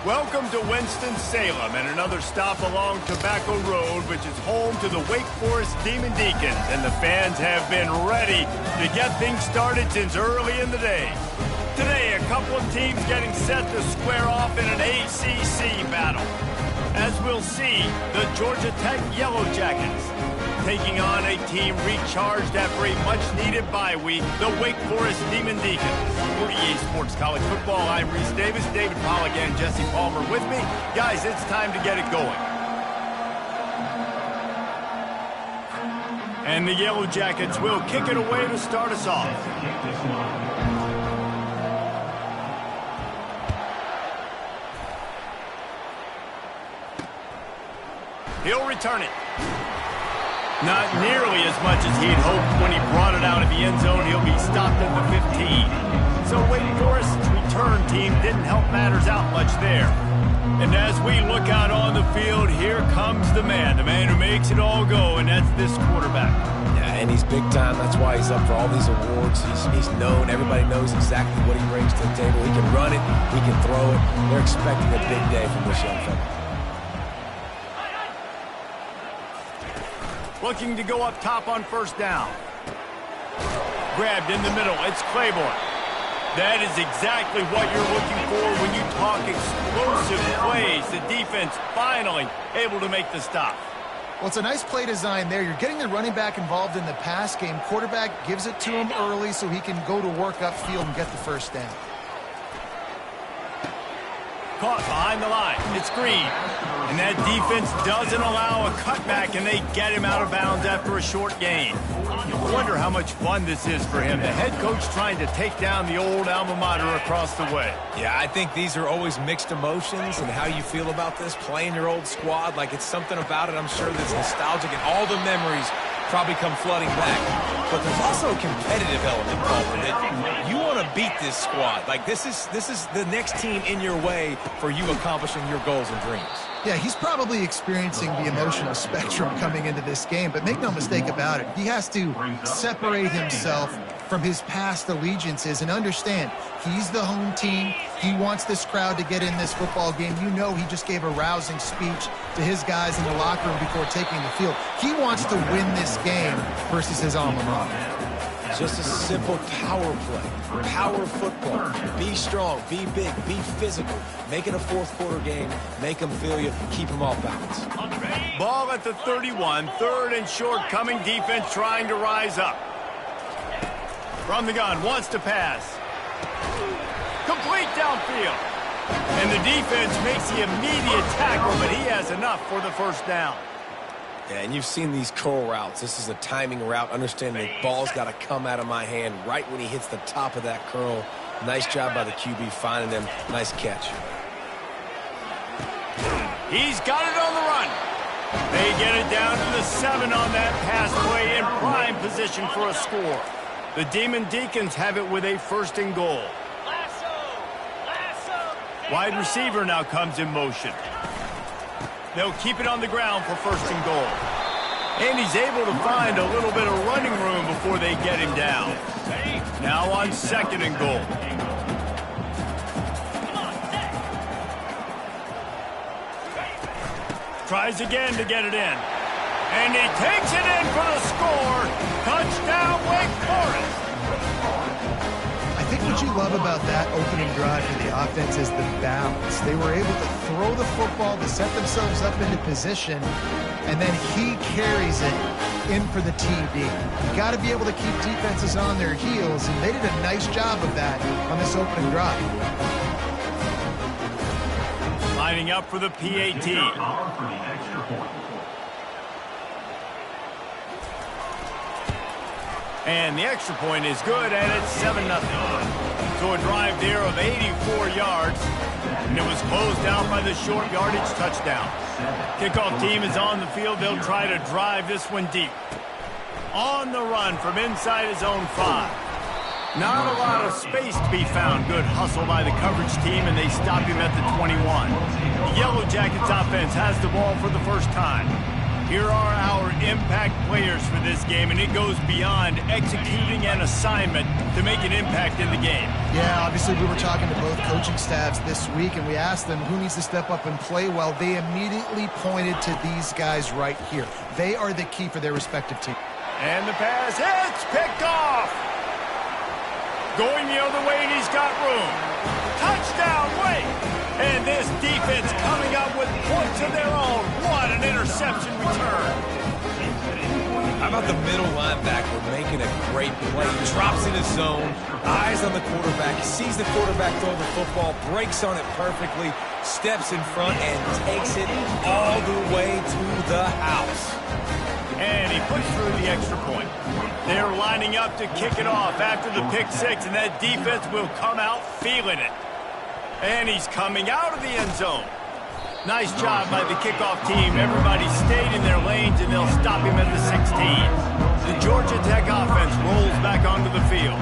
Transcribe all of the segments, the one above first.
Welcome to Winston-Salem and another stop along Tobacco Road, which is home to the Wake Forest Demon Deacons, and the fans have been ready to get things started since early in the day. Today, a couple of teams getting set to square off in an ACC battle. As we'll see, the Georgia Tech Yellow Jackets taking on a team recharged after a much-needed bye week, the Wake Forest Demon Deacons. For EA Sports College Football, I'm Reese Davis, David Pollack, and Jesse Palmer with me. Guys, it's time to get it going. And the Yellow Jackets will kick it away to start us off. He'll return it. Not nearly as much as he'd hoped when he brought it out of the end zone. He'll be stopped at the 15. So Wake Forest's return team didn't help matters out much there. And as we look out on the field, here comes the man who makes it all go, and that's this quarterback. Yeah, and he's big time. That's why he's up for all these awards. He's known. Everybody knows exactly what he brings to the table. He can run it. He can throw it. They're expecting a big day from this young fella. Looking to go up top on first down. Grabbed in the middle. It's Claiborne. That is exactly what you're looking for when you talk explosive plays. The defense finally able to make the stop. Well, it's a nice play design there. You're getting the running back involved in the pass game. Quarterback gives it to him early so he can go to work upfield and get the first down. Caught behind the line. It's Green. And that defense doesn't allow a cutback, and they get him out of bounds after a short gain. You wonder how much fun this is for him. The head coach trying to take down the old alma mater across the way. Yeah, I think these are always mixed emotions and how you feel about this, playing your old squad. Like, it's something about it, I'm sure, that's nostalgic, and all the memories probably come flooding back. But there's also a competitive element, Palmer, that you want to beat this squad. Like, this is the next team in your way for you accomplishing your goals and dreams. Yeah, he's probably experiencing the emotional spectrum coming into this game, but make no mistake about it, he has to separate himself from his past allegiances and understand he's the home team. He wants this crowd to get in this football game. You know, he just gave a rousing speech to his guys in the locker room before taking the field. He wants to win this game versus his alma mater. Just a simple power play, power football. Be strong, be big, be physical. Make it a fourth quarter game. Make them feel you. Keep them off balance. Ball at the 31, third and short, coming defense trying to rise up. From the gun, wants to pass. Complete downfield. And the defense makes the immediate tackle, but he has enough for the first down. Yeah, and you've seen these curl routes. This is a timing route. Understand the ball's got to come out of my hand right when he hits the top of that curl. Nice job by the QB finding them. Nice catch. He's got it on the run. They get it down to the 7 on that pass play in prime position for a score. The Demon Deacons have it with a first and goal. Wide receiver now comes in motion. They'll keep it on the ground for first and goal. And he's able to find a little bit of running room before they get him down. Now on second and goal. Tries again to get it in. And he takes it in for the score. Touchdown, Wake Forest. I think what you love about that opening drive for the offense is the balance. They were able to throw the football to set themselves up into position, and then he carries it in for the TD. You got to be able to keep defenses on their heels, and they did a nice job of that on this opening drive. Lining up for the PAT. And the extra point is good, and it's 7-0. So a drive there of 84 yards, and it was closed out by the short yardage touchdown. Kickoff team is on the field. They'll try to drive this one deep. On the run from inside his own 5. Not a lot of space to be found. Good hustle by the coverage team, and they stop him at the 21. The Yellow Jackets offense has the ball for the first time. Here are our impact players for this game, and it goes beyond executing an assignment to make an impact in the game. Yeah, obviously we were talking to both coaching staffs this week, and we asked them who needs to step up and play well. They immediately pointed to these guys right here. They are the key for their respective team. And the pass, it's picked off. Going the other way, and he's got room. Touchdown, Wake! And this defense coming up with points of their own. What an interception return. How about the middle linebacker making a great play? Drops in his zone, eyes on the quarterback, sees the quarterback throw the football, breaks on it perfectly, steps in front, and takes it all the way to the house. And he puts through the extra point. They're lining up to kick it off after the pick six, and that defense will come out feeling it. And he's coming out of the end zone. Nice job by the kickoff team. Everybody stayed in their lanes, and they'll stop him at the 16. The Georgia Tech offense rolls back onto the field.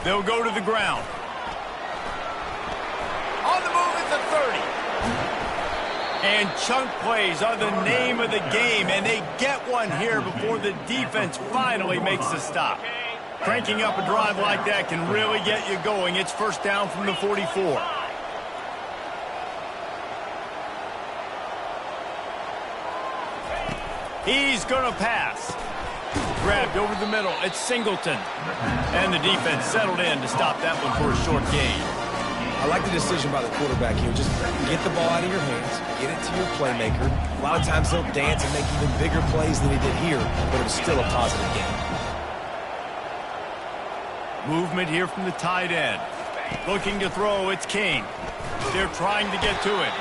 They'll go to the ground. On the move at the 30. And chunk plays are the name of the game, and they get one here before the defense finally makes a stop. Cranking up a drive like that can really get you going. It's first down from the 44. He's going to pass. Grabbed over the middle. It's Singleton. And the defense settled in to stop that one for a short gain. I like the decision by the quarterback here. Just get the ball out of your hands, get it to your playmaker. A lot of times he'll dance and make even bigger plays than he did here, but it was still a positive game. Movement here from the tight end. Looking to throw, it's King. They're trying to get to it.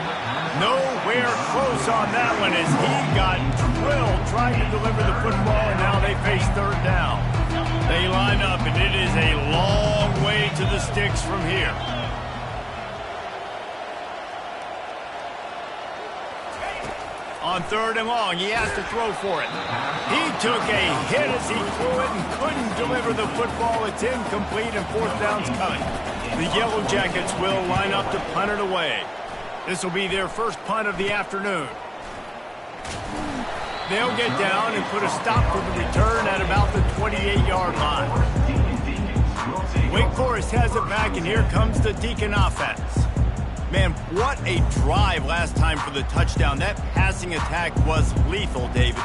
Nowhere close on that one as he got drilled trying to deliver the football, and now they face third down. They line up, and it is a long way to the sticks from here. On third and long, he has to throw for it. He took a hit as he threw it and couldn't deliver the football. It's incomplete, and fourth down's coming. The Yellow Jackets will line up to punt it away. This will be their first punt of the afternoon. They'll get down and put a stop for the return at about the 28-yard line. Wake Forest has it back, and here comes the Kttn offense. Man, what a drive last time for the touchdown. That passing attack was lethal, David.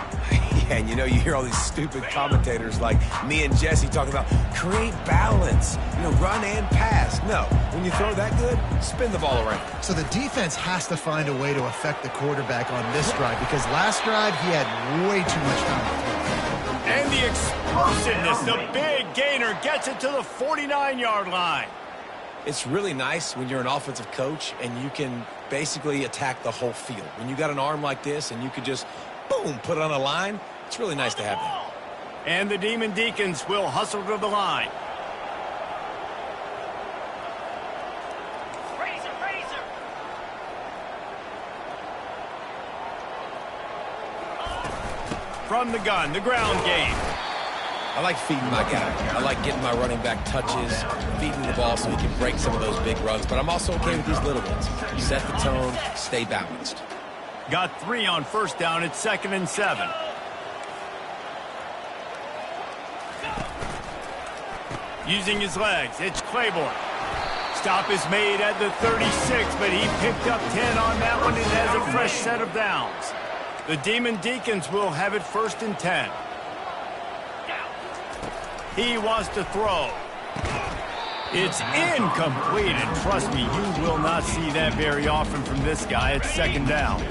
Yeah, and you hear all these stupid commentators like me and Jesse talking about create balance, run and pass. No, when you throw that good, spin the ball around. So the defense has to find a way to affect the quarterback on this drive because last drive he had way too much time to throw. And the explosiveness, the big gainer gets it to the 49-yard line. It's really nice when you're an offensive coach and you can basically attack the whole field. When you got an arm like this and you could just, boom, put it on a line, it's really nice to have that. And the Demon Deacons will hustle to the line. Razor. From the gun, the ground game. I like feeding my guy. I like getting my running back touches, feeding the ball so he can break some of those big runs. But I'm also okay with these little ones. Set the tone, stay balanced. Got 3 on first down. It's 2nd and 7. Using his legs, it's Claiborne. Stop is made at the 36, but he picked up 10 on that one and has a fresh set of downs. The Demon Deacons will have it 1st and 10. He wants to throw. It's incomplete, and trust me, you will not see that very often from this guy. It's 2nd down.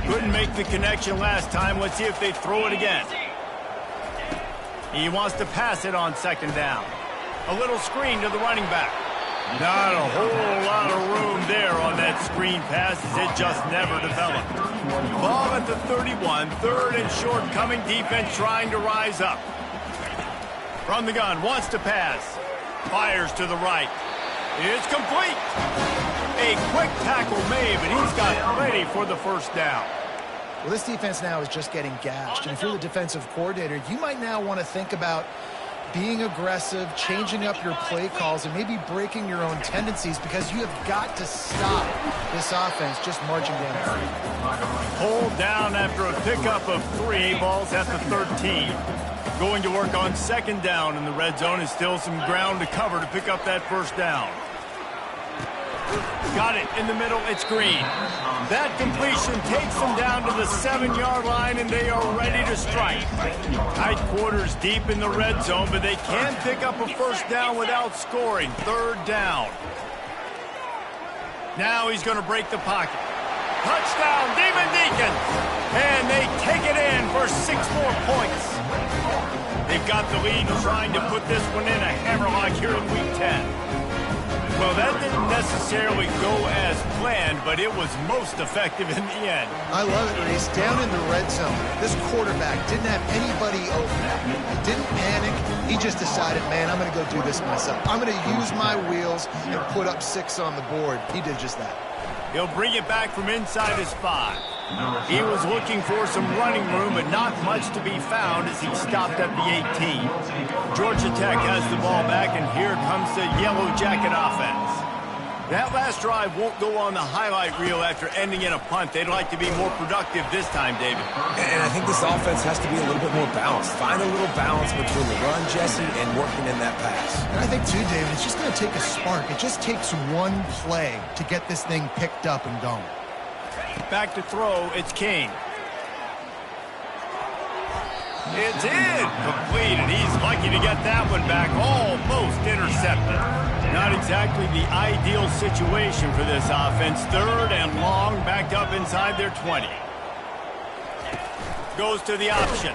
Couldn't make the connection last time. Let's see if they throw it again. He wants to pass it on 2nd down. A little screen to the running back. Not a whole lot of room there on that screen pass as it just never developed. Ball at the 31, 3rd and short coming. Defense trying to rise up. From the gun, wants to pass. Fires to the right. It's complete. A quick tackle made, but he's got plenty for the 1st down. Well, this defense now is just getting gashed. And if you're the defensive coordinator, you might now want to think about being aggressive, changing up your play calls, and maybe breaking your own tendencies, because you have got to stop this offense just marching down. Hold down after a pickup of 3, balls at the 13. Going to work on second down in the red zone, and still some ground to cover to pick up that first down. Got it in the middle, it's Green. That completion takes them down to the 7-yard line, and they are ready to strike. Tight quarters deep in the red zone, but they can't pick up a first down without scoring. Third down. Now he's going to break the pocket. Touchdown, Demon Deacons! And they take it in for 6 more points. They've got the lead, trying to put this one in a hammerlock here in Week 10. Well, that didn't necessarily go as planned, but it was most effective in the end. I love it, Reese. Down in the red zone, this quarterback didn't have anybody open. He didn't panic. He just decided, man, I'm going to go do this myself. I'm going to use my wheels and put up 6 on the board. He did just that. He'll bring it back from inside his 5. He was looking for some running room, but not much to be found as he stopped at the 18. Georgia Tech has the ball back, and here comes the Yellow Jacket offense. That last drive won't go on the highlight reel after ending in a punt. They'd like to be more productive this time, David. And I think this offense has to be a little bit more balanced. Find a little balance between the run, Jesse, and working in that pass. And I think, too, David, it's just going to take a spark. It just takes one play to get this thing picked up and going. Back to throw, it's King. It's in, complete, and he's lucky to get that one back, almost intercepted. Not exactly the ideal situation for this offense. Third and long, backed up inside their 20. Goes to the option,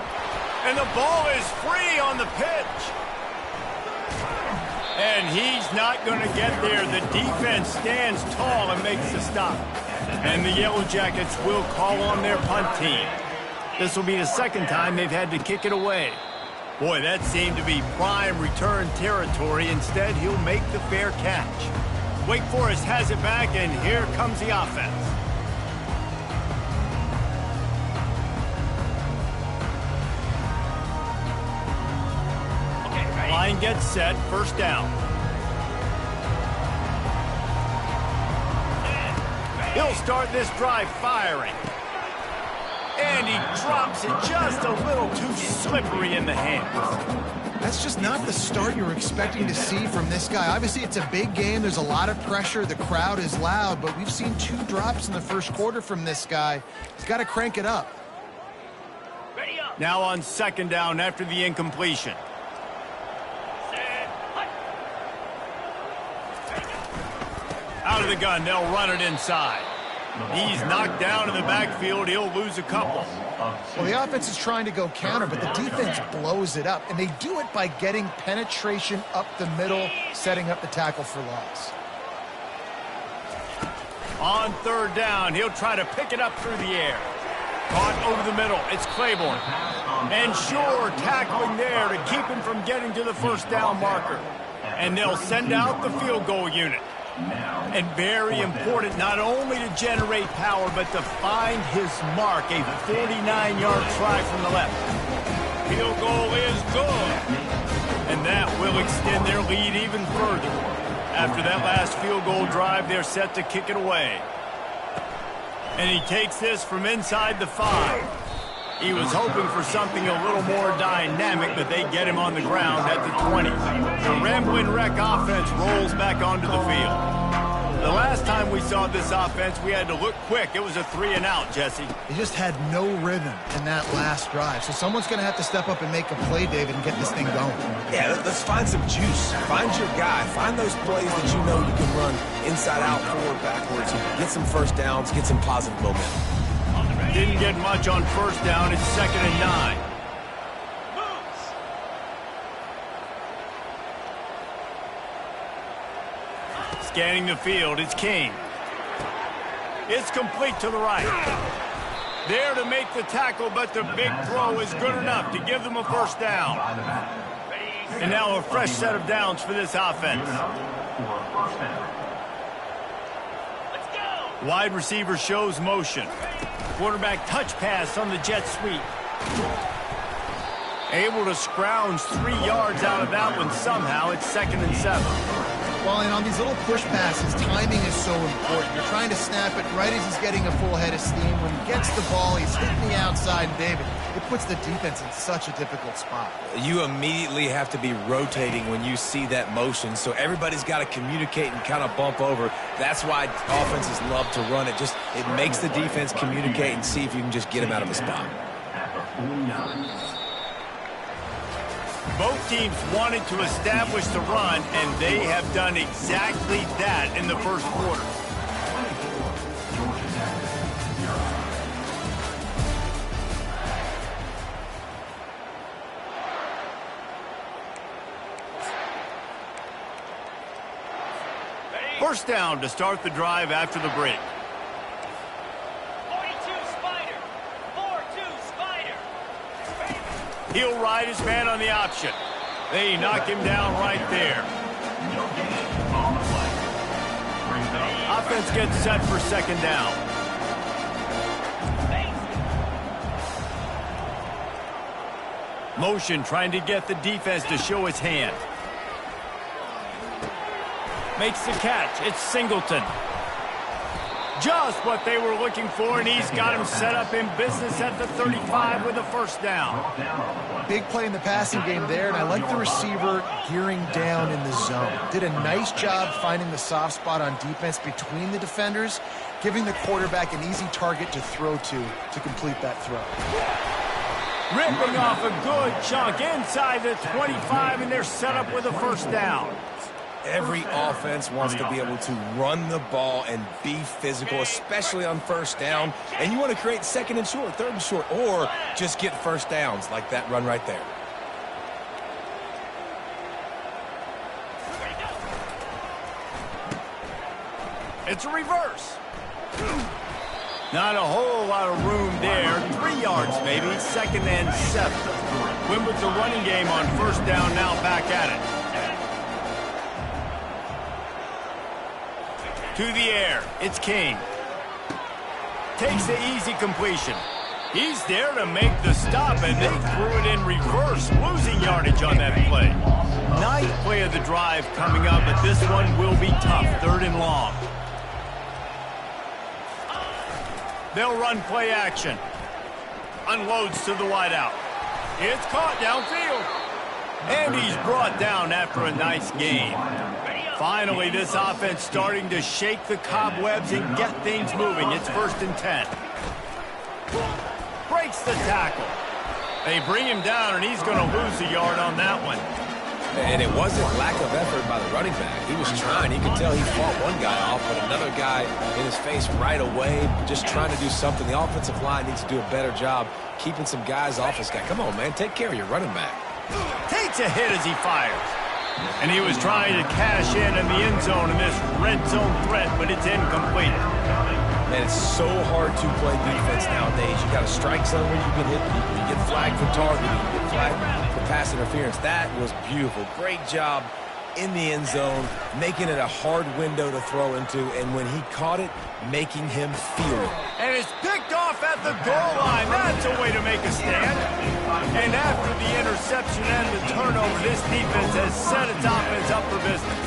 and the ball is free on the pitch. And he's not going to get there. The defense stands tall and makes the stop. And the Yellow Jackets will call on their punt team. This will be the second time they've had to kick it away. Boy, that seemed to be prime return territory. Instead, he'll make the fair catch. Wake Forest has it back, and here comes the offense. Line gets set, first down. He'll start this drive firing. And he drops it just a little too slippery in the hands. That's just not the start you're expecting to see from this guy. Obviously, it's a big game. There's a lot of pressure. The crowd is loud, but we've seen 2 drops in the first quarter from this guy. He's got to crank it up. Now on second down after the incompletion. Out of the gun, they'll run it inside. He's knocked down in the backfield. He'll lose a couple. Well, the offense is trying to go counter, but the defense blows it up, and they do it by getting penetration up the middle, setting up the tackle for loss. On third down, he'll try to pick it up through the air. Caught over the middle. It's Claiborne. And sure, tackling there to keep him from getting to the first down marker. And they'll send out the field goal unit. And very important, not only to generate power, but to find his mark. A 49-yard try from the left. Field goal is good. And that will extend their lead even further. After that last field goal drive, they're set to kick it away. And he takes this from inside the 5. He was hoping for something a little more dynamic, but they get him on the ground at the 20. The Ramblin' Wreck offense rolls back onto the field. The last time we saw this offense, we had to look quick. It was a 3-and-out, Jesse. He just had no rhythm in that last drive. So someone's going to have to step up and make a play, David, and get this thing going. Yeah, let's find some juice. Find your guy. Find those plays that you know you can run inside out, forward, backwards. Get some first downs. Get some positive momentum. Didn't get much on first down. It's 2nd and 9. Scanning the field, it's King. It's complete to the right. There to make the tackle, but the big throw is good enough to give them a first down. And now a fresh set of downs for this offense. Wide receiver shows motion. Quarterback touch pass on the jet sweep. Able to scrounge 3 yards out of that one somehow. It's 2nd and 7. Well, and on these little push passes, timing is so important. You're trying to snap it right as he's getting a full head of steam. When he gets the ball, he's hitting the outside, and David, it puts the defense in such a difficult spot. You immediately have to be rotating when you see that motion, so everybody's got to communicate and kind of bump over. That's why offenses love to run it. It makes the defense communicate and see if you can just get him out of a spot. Both teams wanted to establish the run, and they have done exactly that in the first quarter. First down to start the drive after the break. He'll ride his man on the option. They knock him down right there. Offense gets set for 2nd down. Motion trying to get the defense to show his hand. Makes the catch. It's Singleton. Just what they were looking for, and he's got him set up in business at the 35 with a first down. Big play in the passing game there, and I like the receiver gearing down in the zone. Did a nice job finding the soft spot on defense between the defenders, giving the quarterback an easy target to throw to complete that throw. Ripping off a good chunk inside the 25, and they're set up with a first down. Every offense wants to be able to run the ball and be physical, especially on first down. And you want to create 2nd and short, 3rd and short, or just get first downs like that run right there. It's a reverse. Not a whole lot of room there. 3 yards maybe, 2nd and 7. Win with the running game on first down, now back at it. To the air, it's King. Takes the easy completion. He's there to make the stop, and they threw it in reverse, losing yardage on that play. Ninth play of the drive coming up, but this one will be tough, 3rd and long. They'll run play action. Unloads to the wideout. It's caught downfield. And he's brought down after a nice gain. Finally, this offense starting to shake the cobwebs and get things moving. It's 1st and 10. Breaks the tackle. They bring him down, and he's going to lose a yard on that one. And it wasn't lack of effort by the running back. He was trying. You could tell he fought one guy off, but another guy in his face right away, just trying to do something. The offensive line needs to do a better job keeping some guys off this guy. Come on, man. Take care of your running back. Takes a hit as he fires. And he was trying to cash in the end zone in this red zone threat, but it's incomplete. Man, it's so hard to play defense nowadays. You got to strike somewhere, you can hit people. You get flagged for targeting, you get flagged for pass interference. That was beautiful. Great job in the end zone, making it a hard window to throw into, and when he caught it, making him feel it. And it's picked off at the goal line. That's a way to make a stand. And after the interception and the turnover, this defense has set its offense up for business.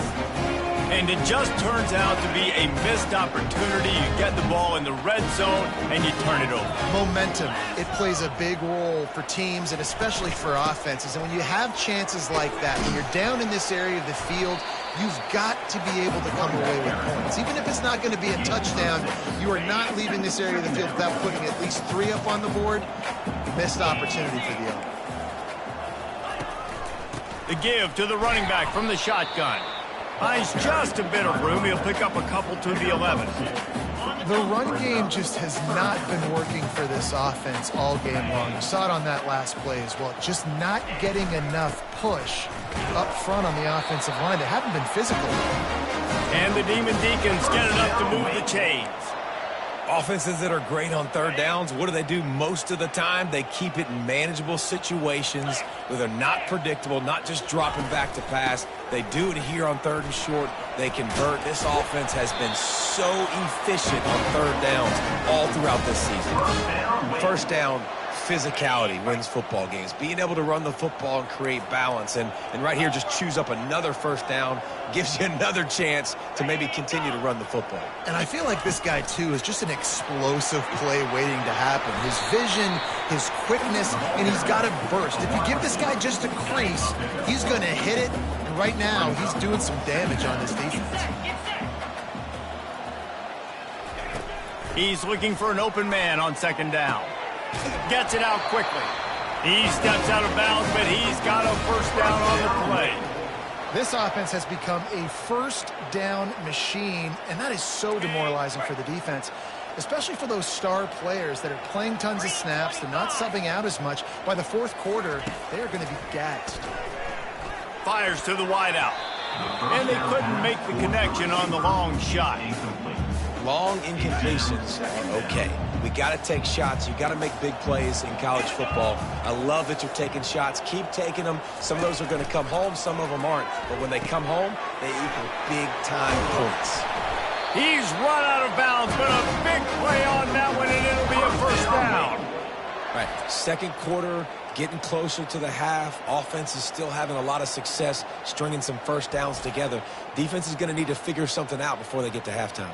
And it just turns out to be a missed opportunity. You get the ball in the red zone, and you turn it over. Momentum, it plays a big role for teams and especially for offenses. And when you have chances like that, when you're down in this area of the field, you've got to be able to come away with points. Even if it's not going to be a touchdown, you are not leaving this area of the field without putting at least 3 up on the board. Missed opportunity for the other. The give to the running back from the shotgun. Finds just a bit of room. He'll pick up a couple to the 11. The run game just has not been working for this offense all game long. You saw it on that last play as well. Just not getting enough push up front on the offensive line. They haven't been physical. And the Demon Deacons get enough to move the chains. Offenses that are great on third downs, what do most of the time? They keep it in manageable situations where they're not predictable, not just dropping back to pass. They do it here on 3rd and short. They convert. This offense has been so efficient on third downs all throughout this season. First down, physicality wins football games. Being able to run the football and create balance. And right here, just choose up another first down, gives you another chance to maybe continue to run the football. And I feel like this guy, too, is just an explosive play waiting to happen. His vision, his quickness, and he's got a burst. If you give this guy just a crease, he's going to hit it. And right now, he's doing some damage on this defense. He's looking for an open man on second down. Gets it out quickly. He steps out of bounds, but he's got a first down on the play. This offense has become a first down machine, and that is so demoralizing for the defense, especially for those star players that are playing tons of snaps. They're not subbing out as much. By the fourth quarter, they are going to be gassed. Fires to the wideout. And they couldn't make the connection on the long shot. Long incompletions are okay. We got to take shots. You got to make big plays in college football. I love that you're taking shots. Keep taking them. Some of those are going to come home. Some of them aren't. But when they come home, they equal big-time points. He's run out of bounds, but a big play on that one, and it'll be a first down. Right. Second quarter, getting closer to the half. Offense is still having a lot of success stringing some first downs together. Defense is going to need to figure something out before they get to halftime.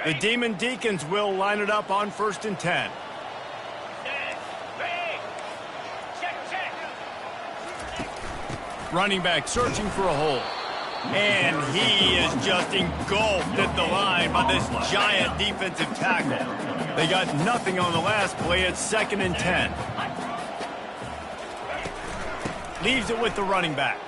The Demon Deacons will line it up on 1st and 10. Running back searching for a hole. And he is just engulfed at the line by this giant defensive tackle. They got nothing on the last play. It's 2nd and 10. Leaves it with the running back.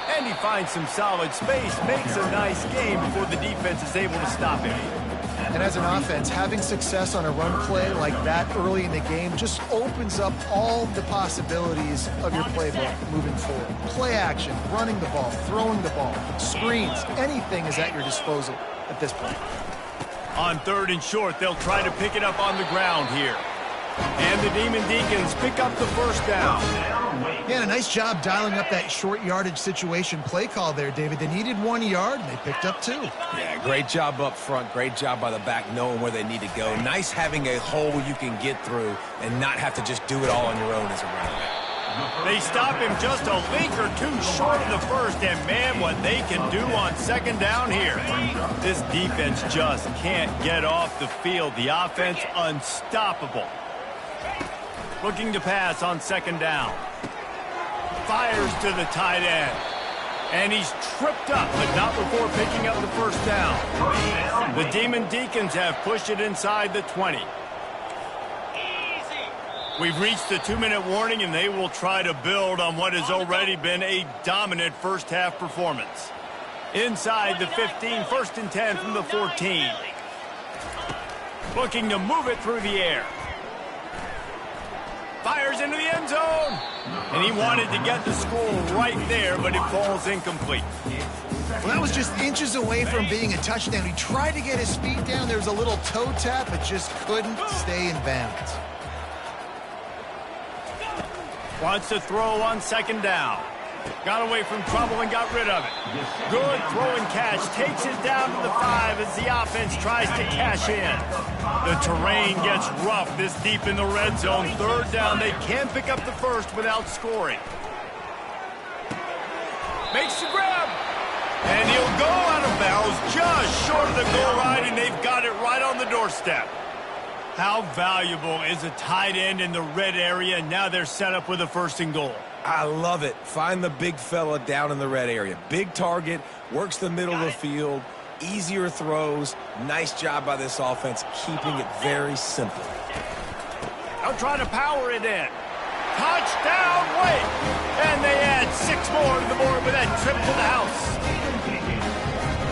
And he finds some solid space, makes a nice game before the defense is able to stop him. And as an offense, having success on a run play like that early in the game just opens up all the possibilities of your playbook moving forward. Play action, running the ball, throwing the ball, screens, anything is at your disposal at this point. On 3rd and short, they'll try to pick it up on the ground here. And the Demon Deacons pick up the first down. Yeah, a nice job dialing up that short yardage situation play call there, David. They needed 1 yard, and they picked up 2. Yeah, great job up front. Great job by the back knowing where they need to go. Nice having a hole you can get through and not have to just do it all on your own as a running back. They stop him just a link or two short of the first, and man, what they can do on 2nd down here. This defense just can't get off the field. The offense unstoppable. Looking to pass on 2nd down. Fires to the tight end. And he's tripped up, but not before picking up the first down. The Demon Deacons have pushed it inside the 20. We've reached the 2-minute warning, and they will try to build on what has already been a dominant first-half performance. Inside the 15, 1st and 10 from the 14. Looking to move it through the air. Fires into the end zone. And he wanted to get the score right there, but it falls incomplete. Well, that was just inches away from being a touchdown. He tried to get his feet down. There was a little toe tap, but just couldn't stay in bounds. Wants to throw on 2nd down. Got away from trouble and got rid of it. Good throw and catch. Takes it down to the 5 as the offense tries to cash in. The terrain gets rough this deep in the red zone. 3rd down. They can pick up the first without scoring. Makes the grab. And he'll go out of bounds just short of the goal line, and they've got it right on the doorstep. How valuable is a tight end in the red area? Now they're set up with a 1st and goal. I love it. Find the big fella down in the red area. Big target, works the middle of the field, easier throws. Nice job by this offense, keeping it very simple. They'll try to power it in. Touchdown, wait! And they add 6 more to the board with that trip to the house.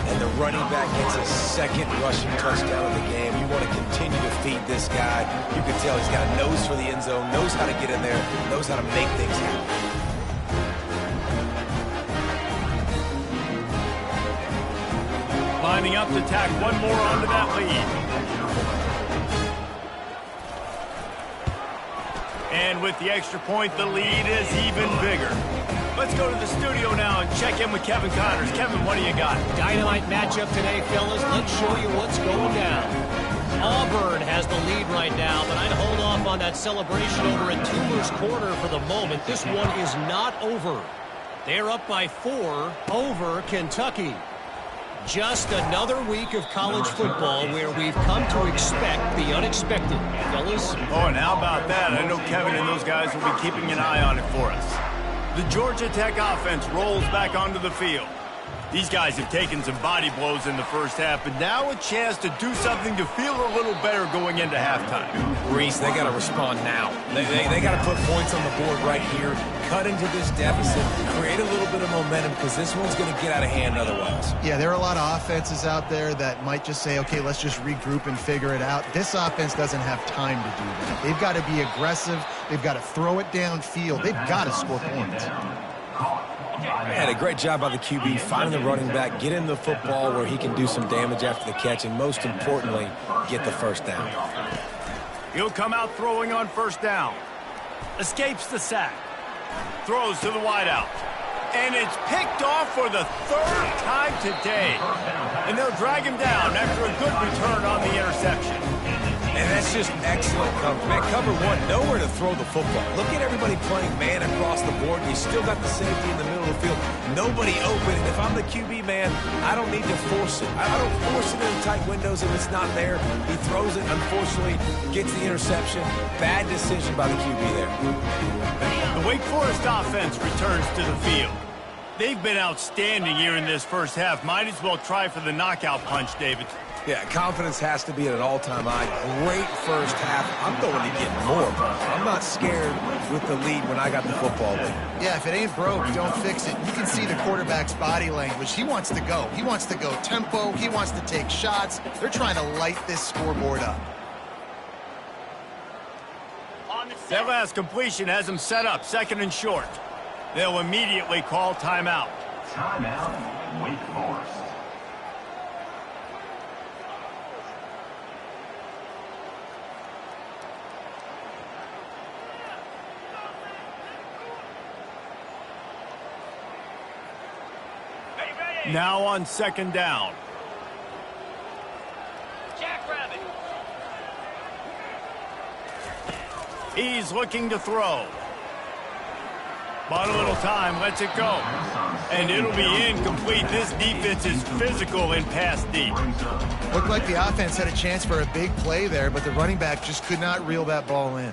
And the running back gets his 2nd rushing touchdown of the game. You want to continue to feed this guy. You can tell he's got a nose for the end zone, knows how to get in there, knows how to make things happen. Lining up to tack one more onto that lead. And with the extra point, the lead is even bigger. Let's go to the studio now and check in with Kevin Connors. Kevin, what do you got? Dynamite matchup today, fellas. Let's show you what's going down. Auburn has the lead right now, but I'd hold off on that celebration over at Toomer's Corner for the moment. This one is not over. They're up by 4 over Kentucky. Just another week of college football where we've come to expect the unexpected, fellas. Oh, and how about that? I know Kevin and those guys will be keeping an eye on it for us. The Georgia Tech offense rolls back onto the field. These guys have taken some body blows in the first half, but now a chance to do something to feel a little better going into halftime. Reese, they got to respond now. They got to put points on the board right here, cut into this deficit, create a little bit of momentum, because this one's going to get out of hand otherwise. Yeah, there are a lot of offenses out there that might just say, okay, let's just regroup and figure it out. This offense doesn't have time to do that. They've got to be aggressive. They've got to throw it downfield. They've got to score points. Man, a great job by the QB, finding the running back, get him the football where he can do some damage after the catch, and most importantly, get the first down. He'll come out throwing on first down. Escapes the sack. Throws to the wideout. And it's picked off for the 3rd time today. And they'll drag him down after a good return on the interception. And that's just excellent coverage. Man, cover one, nowhere to throw the football. Look at everybody playing man across the board. You still got the safety in the middle of the field. Nobody open. And if I'm the QB, man, I don't need to force it. I don't force it in tight windows if it's not there. He throws it, unfortunately, gets the interception. Bad decision by the QB there. The Wake Forest offense returns to the field. They've been outstanding here in this first half. Might as well try for the knockout punch, David. Yeah, confidence has to be at an all-time high. Great first half. I'm going to get more. I'm not scared with the lead when I got the football lead. Yeah, if it ain't broke, don't fix it. You can see the quarterback's body language. He wants to go. He wants to go tempo. He wants to take shots. They're trying to light this scoreboard up. That last completion has them set up, 2nd and short. They'll immediately call timeout. Timeout, Wake Forest. Now on 2nd down. Jackrabbit. He's looking to throw. Bought a little time, lets it go. And it'll be incomplete. This defense is physical in pass deep. Looked like the offense had a chance for a big play there, but the running back just could not reel that ball in.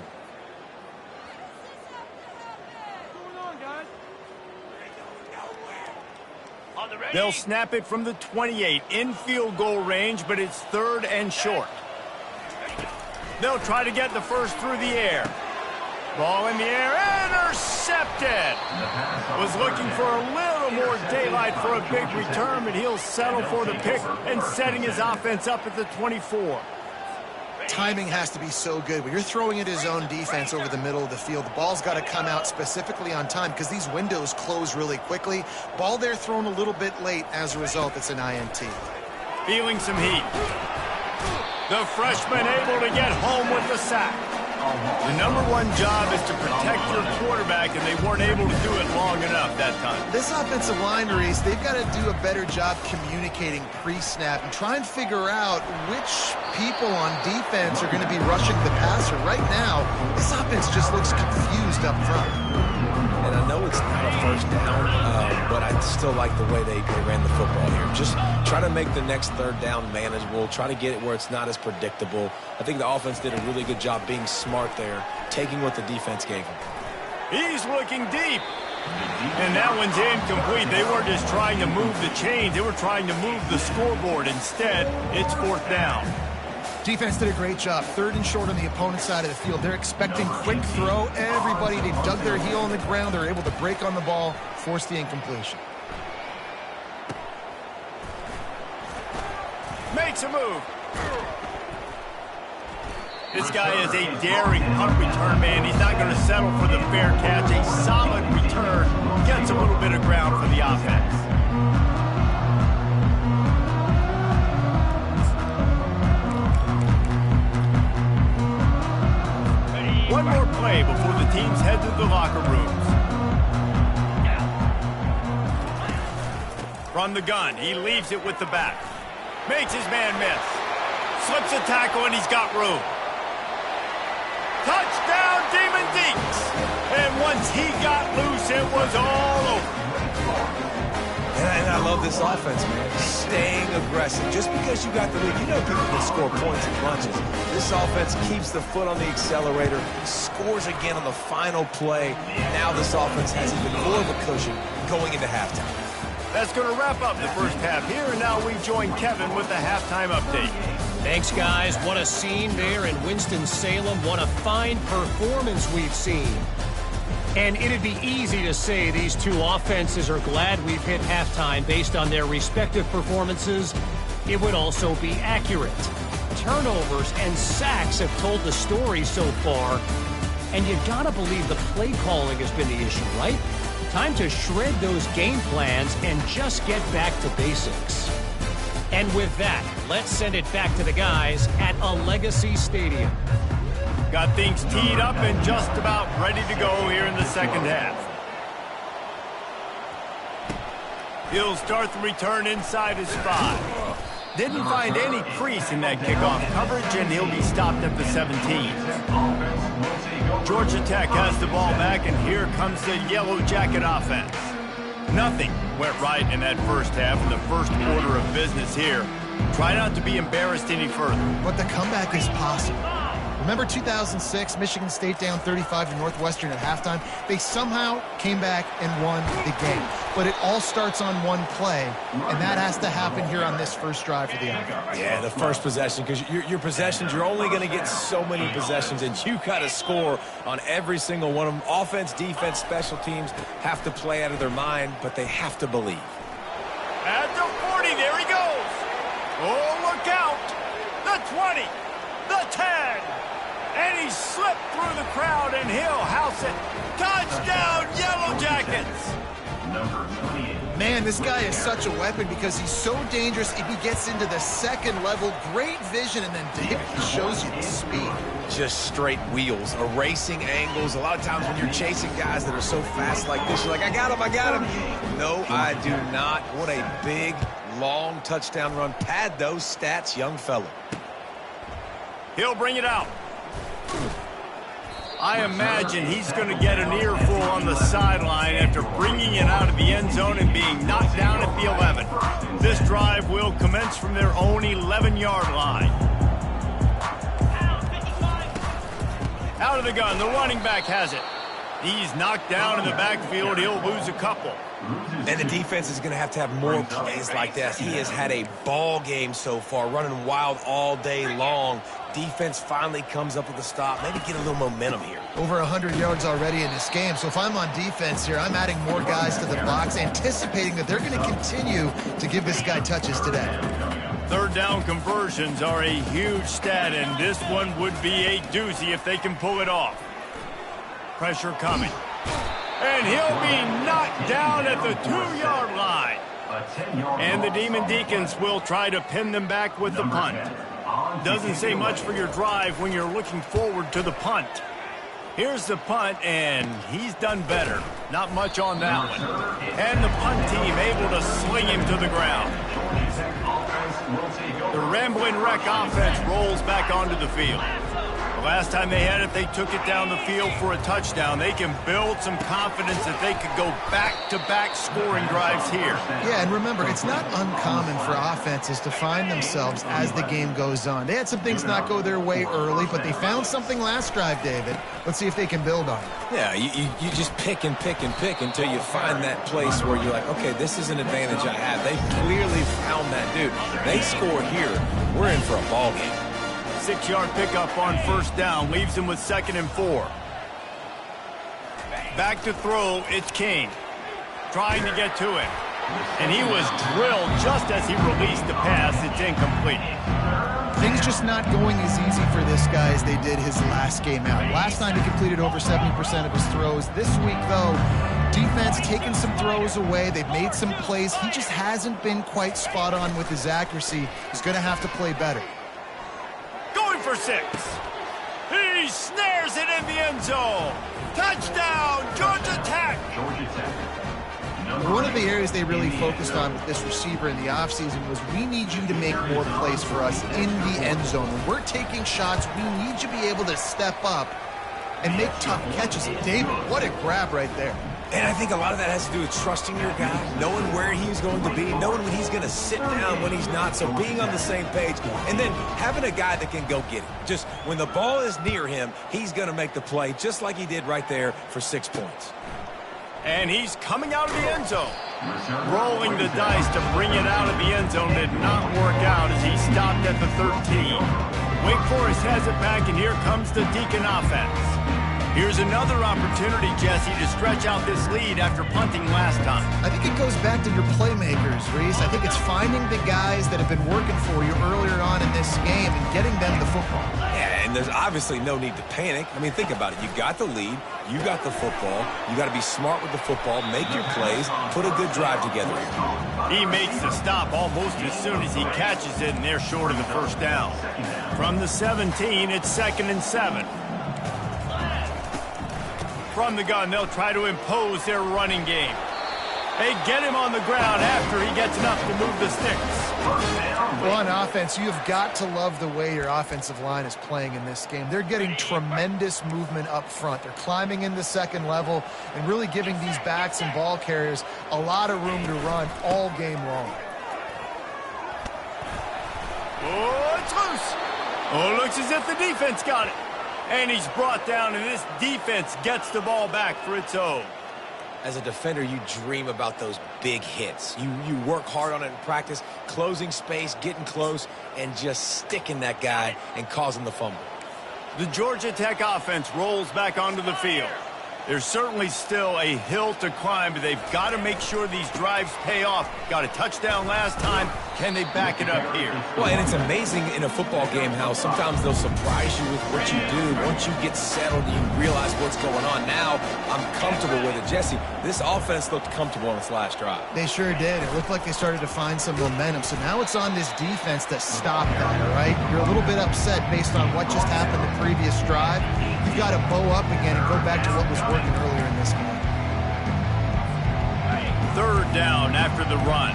They'll snap it from the 28 in field goal range, but it's 3rd and short. They'll try to get the first through the air. Ball in the air, intercepted. Was looking for a little more daylight for a big return, but he'll settle for the pick and setting his offense up at the 24. Timing has to be so good. When you're throwing at his own defense over the middle of the field, the ball's got to come out specifically on time because these windows close really quickly. Ball there thrown a little bit late. As a result, it's an INT. Feeling some heat. The freshman able to get home with the sack. The #1 job is to protect your quarterback, and they weren't able to do it long enough that time. This offensive line, Reese, they've got to do a better job communicating pre-snap and try and figure out which people on defense are going to be rushing the passer. Right now, this offense just looks confused up front. And I know it's not a first down, but I still like the way they ran the football here. Just try to make the next 3rd down manageable. Try to get it where it's not as predictable. I think the offense did a really good job being smart there, taking what the defense gave them. He's looking deep. And that one's incomplete. They weren't just trying to move the chains. They were trying to move the scoreboard. Instead, it's 4th down. Defense did a great job. 3rd and short on the opponent's side of the field. They're expecting quick throw. Everybody, they dug their heel on the ground. They're able to break on the ball, force the incompletion. Makes a move. This guy is a daring punt return man. He's not going to settle for the fair catch. A solid return. Gets a little bit of ground for the offense. One more play before the teams head to the locker rooms. From the gun, he leaves it with the back. Makes his man miss. Slips a tackle, and he's got room. Touchdown, Demon Deeks! And once he got loose, it was all over. And I love this offense, man. Staying aggressive. Just because you got the lead, you know people can score points in bunches. This offense keeps the foot on the accelerator, scores again on the final play. Now this offense has even more of a cushion going into halftime. That's going to wrap up the first half here, and now we join Kevin with the halftime update. Thanks, guys. What a scene there in Winston-Salem. What a fine performance we've seen. And it'd be easy to say these two offenses are glad we've hit halftime based on their respective performances. It would also be accurate. Turnovers and sacks have told the story so far. And you gotta believe the play calling has been the issue, right? Time to shred those game plans and just get back to basics. And with that, let's send it back to the guys at a Legacy Stadium. Got things teed up and just about ready to go here in the second half. He'll start the return inside his 5. Didn't find any crease in that kickoff coverage, and he'll be stopped at the 17. Georgia Tech has the ball back, and here comes the Yellow Jacket offense. Nothing went right in that first half in the first order of business here. Try not to be embarrassed any further. But the comeback is possible. Remember 2006, Michigan State down 35 to Northwestern at halftime? They somehow came back and won the game. But it all starts on one play, and that has to happen here on this first drive for the offense. Yeah, the first possession, because your possessions, you're only going to get so many possessions, and you got to score on every single one of them. Offense, defense, special teams have to play out of their mind, but they have to believe. At the 40, there he goes. Oh, look out. The 20, the 10. And he slipped through the crowd, and he'll house it. Touchdown, Yellow Jackets! Man, this guy is such a weapon because he's so dangerous if he gets into the second level. Great vision, and then David shows you the speed. Just straight wheels, erasing angles. A lot of times when you're chasing guys that are so fast like this, you're like, I got him. No, I do not. What a big, long touchdown run. Pad those stats, young fella. He'll bring it out. I imagine he's going to get an earful on the sideline after bringing it out of the end zone and being knocked down at the 11. This drive will commence from their own 11-yard line. Out of the gun, the running back has it. He's knocked down in the backfield. He'll lose a couple. And the defense is going to have more plays like that. He has had a ball game so far, running wild all day long. Defense finally comes up with a stop. Maybe get a little momentum here. Over 100 yards already in this game. So if I'm on defense here, I'm adding more guys to the box, anticipating that they're going to continue to give this guy touches today. Third down conversions are a huge stat, and this one would be a doozy if they can pull it off. Pressure coming. And he'll be knocked down at the 2-yard line. And the Demon Deacons will try to pin them back with the punt. Doesn't say much for your drive when you're looking forward to the punt. Here's the punt, and he's done better. Not much on that one. And the punt team able to sling him to the ground. The Rambling Wreck offense rolls back onto the field. The last time they had it, they took it down the field for a touchdown. They can build some confidence that they could go back-to-back scoring drives here. Yeah, and remember, it's not uncommon for offenses to find themselves as the game goes on. They had some things not go their way early, but they found something last drive, David. Let's see if they can build on it. Yeah, you just pick and pick and pick until you find that place where you're like, okay, this is an advantage I have. They clearly found that dude. They score here. We're in for a ball game. 6-yard pickup on first down leaves him with 2nd and 4. Back to throw, it's King. Trying to get to him. And he was drilled just as he released the pass. It's incomplete. Things just not going as easy for this guy as they did his last game out. Last time he completed over 70% of his throws. This week, though, defense taking some throws away. They've made some plays. He just hasn't been quite spot on with his accuracy. He's going to have to play better. Going for 6. He's He snares it in the end zone. Touchdown, Georgia Tech. Georgia Tech. One of the areas they really focused on with this receiver in the offseason was we need you to make more plays for us in the end zone. When we're taking shots, we need you to be able to step up and make tough catches. David, what a grab right there. And I think a lot of that has to do with trusting your guy, knowing where he's going to be, knowing when he's going to sit down, when he's not, so being on the same page, and then having a guy that can go get it. Just when the ball is near him, he's going to make the play, just like he did right there for 6 points. And he's coming out of the end zone. Rolling the dice to bring it out of the end zone did not work out as he stopped at the 13. Wake Forest has it back, and here comes the Kttn offense. Here's another opportunity, Jesse, to stretch out this lead after punting last time. I think it goes back to your playmakers, Reese. I think it's finding the guys that have been working for you earlier on in this game and getting them the football. Yeah, and there's obviously no need to panic. I mean, think about it. You got the lead. You got the football. You got to be smart with the football, make your plays, put a good drive together here. He makes the stop almost as soon as he catches it, and they're short of the first down. From the 17, it's 2nd and 7. From the gun, they'll try to impose their running game. They get him on the ground after he gets enough to move the sticks. Well, on offense, you've got to love the way your offensive line is playing in this game. They're getting tremendous movement up front. They're climbing in the second level and really giving these backs and ball carriers a lot of room to run all game long. Oh, it's loose. Oh, it looks as if the defense got it. And he's brought down, and this defense gets the ball back for its own. As a defender, you dream about those big hits. You work hard on it in practice, closing space, getting close, and just sticking that guy and causing the fumble. The Georgia Tech offense rolls back onto the field. There's certainly still a hill to climb, but they've got to make sure these drives pay off. Got a touchdown last time. Can they back it up here? Well, and it's amazing in a football game how sometimes they'll surprise you with what you do. Once you get settled, you realize what's going on. Now, I'm comfortable with it. Jesse, this offense looked comfortable on its last drive. They sure did. It looked like they started to find some momentum. So now it's on this defense to stop that, all right? You're a little bit upset based on what just happened the previous drive. You've got to bow up again and go back to what was working earlier in this game. 3rd down after the run.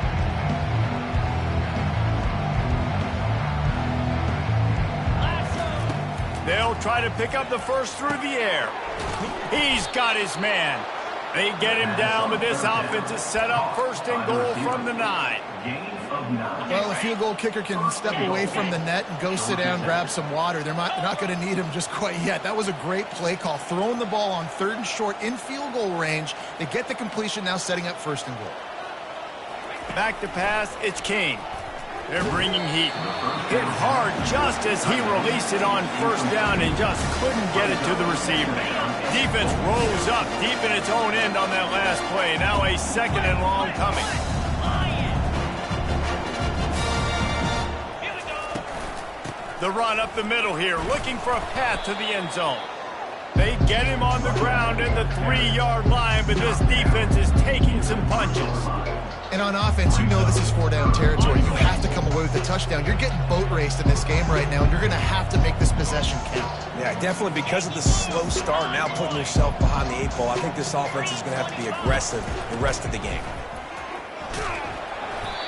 They'll try to pick up the first through the air. He's got his man. They get him down, but this offense is set up 1st and goal from the 9. Well, the field goal kicker can step away from the net and go sit down, grab some water. They're not going to need him just quite yet. That was a great play call. Throwing the ball on 3rd and short in field goal range. They get the completion, now setting up 1st and goal. Back to pass, it's King. They're bringing heat. Hit hard just as he released it on 1st down and just couldn't get it to the receiver. Defense rose up deep in its own end on that last play. Now a 2nd and long coming. The run up the middle here, looking for a path to the end zone. They get him on the ground at the 3-yard line, but this defense is taking some punches. And on offense, you know this is 4-down territory. You have to come away with a touchdown. You're getting boat raced in this game right now, and you're going to have to make this possession count. Yeah, definitely because of the slow start, now putting yourself behind the 8 ball. I think this offense is going to have to be aggressive the rest of the game.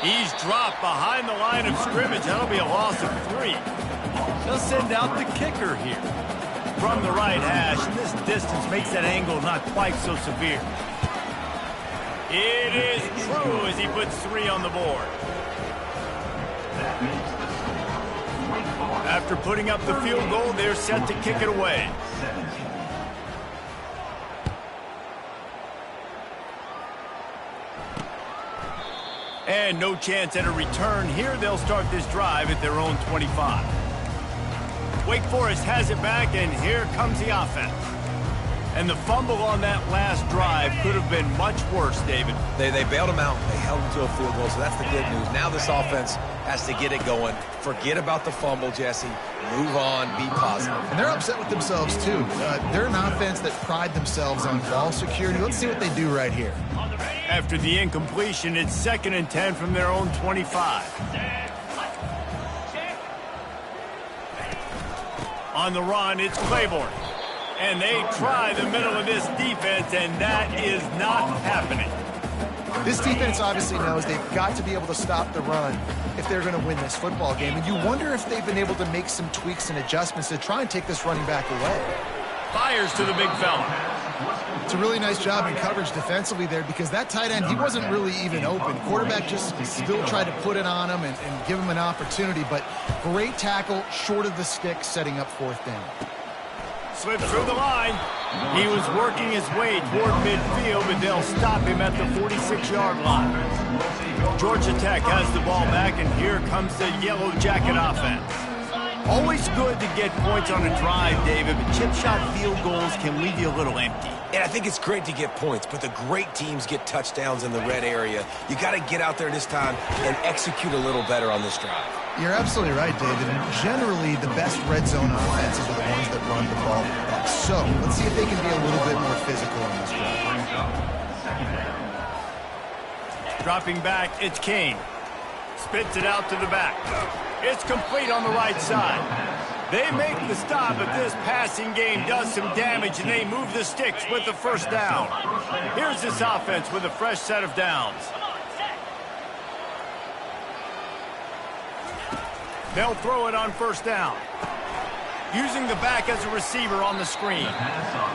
He's dropped behind the line of scrimmage. That'll be a loss of 3. They'll send out the kicker here. From the right hash, and this distance makes that angle not quite so severe. It is true as he puts 3 on the board. After putting up the field goal, they're set to kick it away. And no chance at a return here. They'll start this drive at their own 25. Wake Forest has it back, and here comes the offense. And the fumble on that last drive could have been much worse, David. They bailed him out. They held him to a field goal, so that's the good news. Now this offense has to get it going. Forget about the fumble, Jesse. Move on. Be positive. And they're upset with themselves, too. They're an offense that pride themselves on ball security. Let's see what they do right here. After the incompletion, it's 2nd and 10 from their own 25. On the run, it's Claiborne. And they try the middle of this defense, and that is not happening. This defense obviously knows they've got to be able to stop the run if they're going to win this football game. And you wonder if they've been able to make some tweaks and adjustments to try and take this running back away. Fires to the big fella. It's a really nice job in coverage defensively there because that tight end, he wasn't really even open. Quarterback just still tried to put it on him and give him an opportunity. But great tackle, short of the stick, setting up fourth down. Slips through the line. He was working his way toward midfield, but they'll stop him at the 46-yard line. Georgia Tech has the ball back, and here comes the Yellow Jacket offense. Always good to get points on a drive, David, but chip shot field goals can leave you a little empty. And I think it's great to get points, but the great teams get touchdowns in the red area. You got to get out there this time and execute a little better on this drive. You're absolutely right, David. And generally, the best red zone offenses are the ones that run the ball best. So let's see if they can be a little bit more physical on this drive. Dropping back, it's King. Spits it out to the back. It's complete on the right side. They make the stop, but this passing game does some damage, and they move the sticks with the first down. Here's this offense with a fresh set of downs. They'll throw it on first down. Using the back as a receiver on the screen.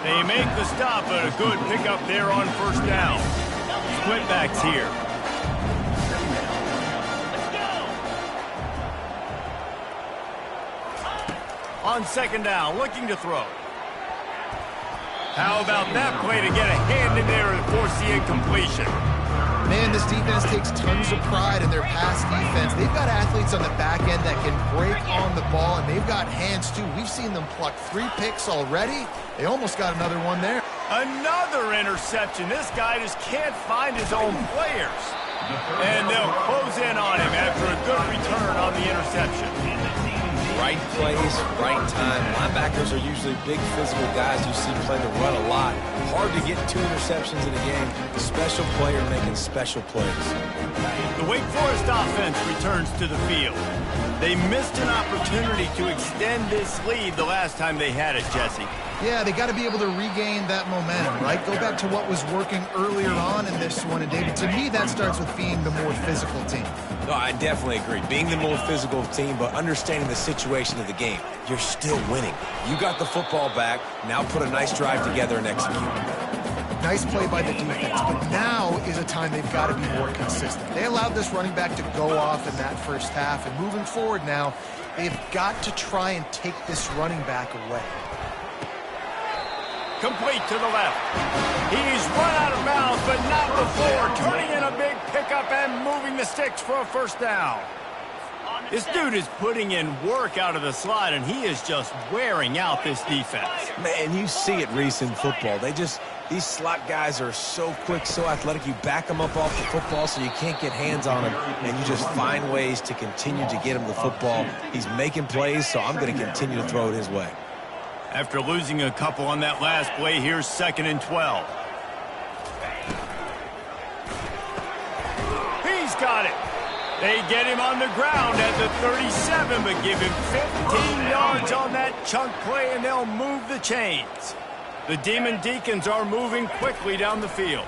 They make the stop, but a good pickup there on first down. Split backs here. On second down, looking to throw. How about that play to get a hand in there and force the incompletion? Man, this defense takes tons of pride in their pass defense. They've got athletes on the back end that can break on the ball, and they've got hands, too. We've seen them pluck 3 picks already. They almost got another one there. Another interception. This guy just can't find his own players. And they'll close in on him after a good return on the interception. Right plays, right time. Linebackers are usually big physical guys you see play the run a lot. Hard to get 2 interceptions in a game. A special player making special plays. The Wake Forest offense returns to the field. They missed an opportunity to extend this lead the last time they had it, Jesse. Yeah, they got to be able to regain that momentum, right? Go back to what was working earlier on in this one. And, David, to me, that starts with being the more physical team. No, I definitely agree. Being the more physical team, but understanding the situation of the game. You're still winning. You got the football back. Now put a nice drive together and execute. Nice play by the defense, but now is a time they've got to be more consistent. They allowed this running back to go off in that first half, and moving forward now, they've got to try and take this running back away. Complete to the left. He's run out of bounds, but not before turning in a big pickup and moving the sticks for a first down. This dude is putting in work out of the slot, and he is just wearing out this defense. Man, you see it, Reese, in football. These slot guys are so quick, so athletic. You back them up off the football so you can't get hands on them, and you just find ways to continue to get him the football. He's making plays, so I'm going to continue to throw it his way. After losing a couple on that last play, here's 2nd and 12. He's got it. They get him on the ground at the 37, but give him 15 yards on that chunk play, and they'll move the chains. The Demon Deacons are moving quickly down the field.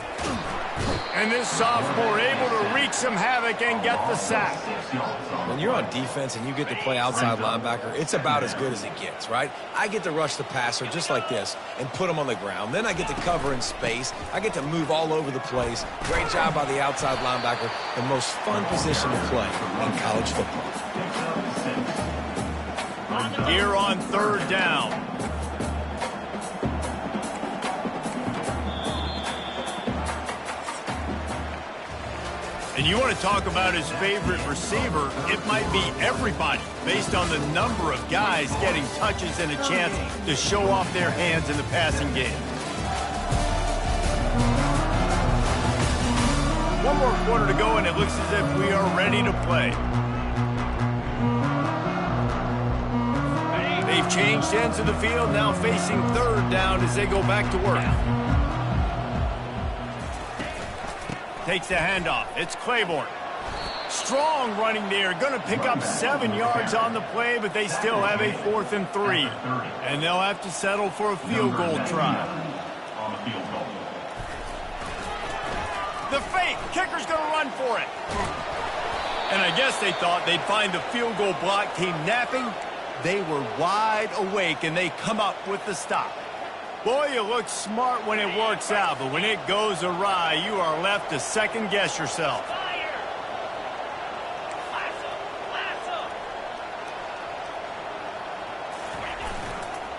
And this sophomore able to wreak some havoc and get the sack. When you're on defense and you get to play outside linebacker, it's about as good as it gets, right? I get to rush the passer just like this and put him on the ground. Then I get to cover in space. I get to move all over the place. Great job by the outside linebacker. The most fun position to play in college football. Here on 3rd down. And you want to talk about his favorite receiver, it might be everybody, based on the number of guys getting touches and a chance to show off their hands in the passing game. One more quarter to go, and it looks as if we are ready to play. They've changed ends of the field, now facing 3rd down as they go back to work. Takes the handoff. It's Claiborne. Strong running there. Going to pick up 7 yards on the play, but they still have a 4th and 3. And they'll have to settle for a field goal try. On the field goal. The fake. Kicker's going to run for it. And I guess they thought they'd find the field goal block team napping. They were wide awake, and they come up with the stop. Boy, you look smart when it works out, but when it goes awry, you are left to second-guess yourself.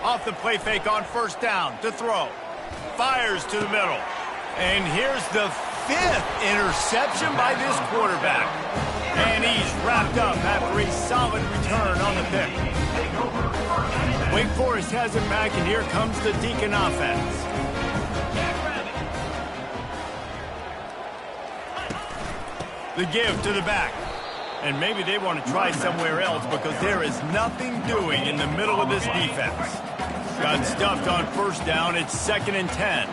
Off the play fake on first down to throw. Fires to the middle. And here's the 5th interception by this quarterback. And he's wrapped up after a solid return on the pick. Wake Forest has it back, and here comes the Deacon offense. The give to the back. And maybe they want to try somewhere else because there is nothing doing in the middle of this defense. Got stuffed on first down. It's 2nd and 10.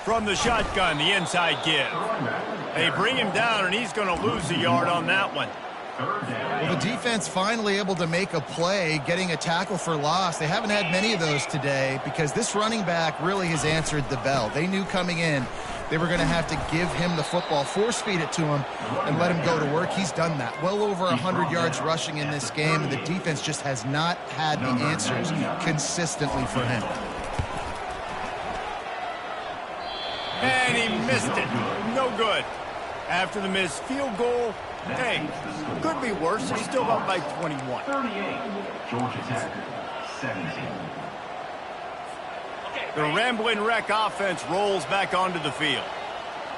From the shotgun, the inside give. They bring him down, and he's going to lose a yard on that one. Well, the defense finally able to make a play, getting a tackle for loss. They haven't had many of those today because this running back really has answered the bell. They knew coming in they were going to have to give him the football, force feed it to him, and let him go to work. He's done that. Well over 100 yards rushing in this game, and the defense just has not had the answers consistently for him. And he missed it. No good. After the missed field goal, hey, could be worse. They're still up by 21. 38. Georgia Tech, 17. The Rambling Wreck offense rolls back onto the field.